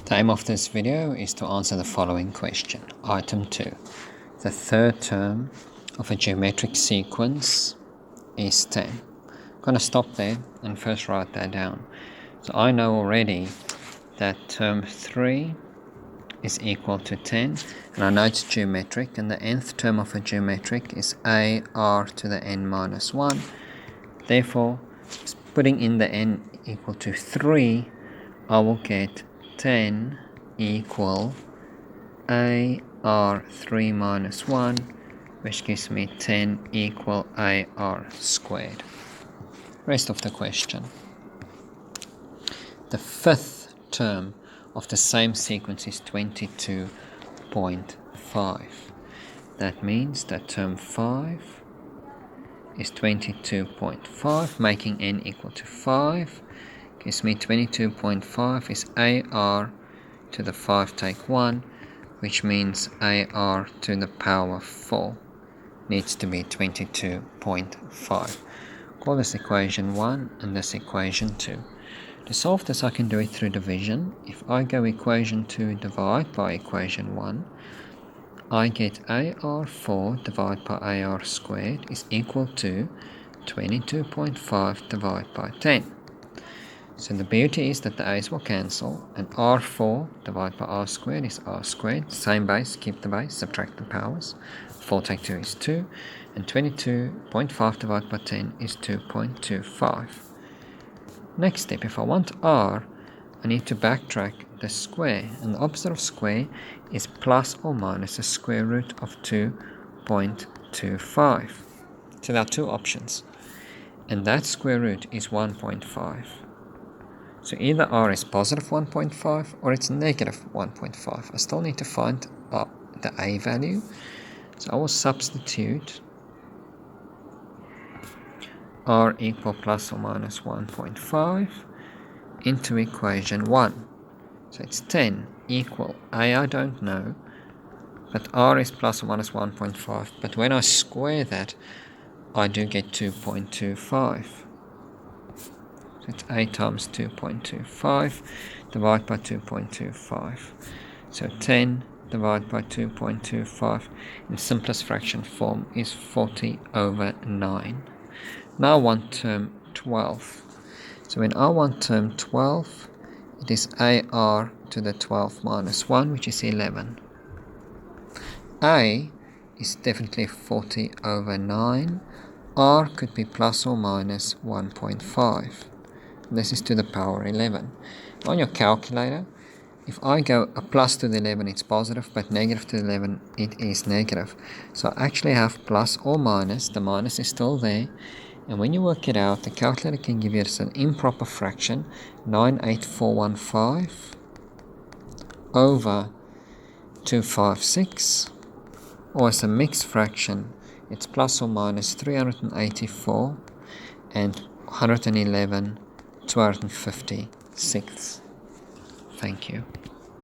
The aim of this video is to answer the following question. Item 2. The third term of a geometric sequence is 10. I'm going to stop there and first write that down. So I know already that term 3 is equal to 10, and I know it's geometric, and the nth term of a geometric is ar to the n minus 1. Therefore, putting in the n equal to 3, I will get 10 equal ar 3 minus 1, which gives me 10 equal ar squared. Rest of the question. The fifth term of the same sequence is 22.5. That means that term 5 is 22.5, making n equal to 5. Gives me 22.5 is ar to the 5 take 1, which means ar to the power 4 needs to be 22.5. Call this equation 1 and this equation 2. To solve this, I can do it through division. If I go equation 2 divide by equation 1, I get ar4 divided by ar squared is equal to 22.5 divided by 10. So the beauty is that the a's will cancel, and r4 divided by r squared is r squared. Same base, keep the base, subtract the powers. 4 take 2 is 2, and 22.5 divided by 10 is 2.25. Next step, if I want r, I need to backtrack the square, and the opposite of square is plus or minus the square root of 2.25. So there are two options, and that square root is 1.5. So either r is positive 1.5 or it's negative 1.5. I still need to find the a value, so I will substitute r equal plus or minus 1.5 into equation 1. So it's 10 equal a I don't know, but r is plus or minus 1.5. But when I square that, I do get 2.25. So it's a times 2.25 divided by 2.25. So 10 divided by 2.25 in simplest fraction form is 40/9. Now I want term 12. So when I want term 12, it is ar to the 12 minus 1, which is 11. A is definitely 40/9. R could be plus or minus 1.5. This is to the power 11. On your calculator, if I go a plus to the 11, it's positive, but negative to the 11, it is negative. So I actually have plus or minus. The minus is still there. And when you work it out, the calculator can give you as an improper fraction, 98415 over 256. Or as a mixed fraction, it's plus or minus 384 and 111 256. Thank you.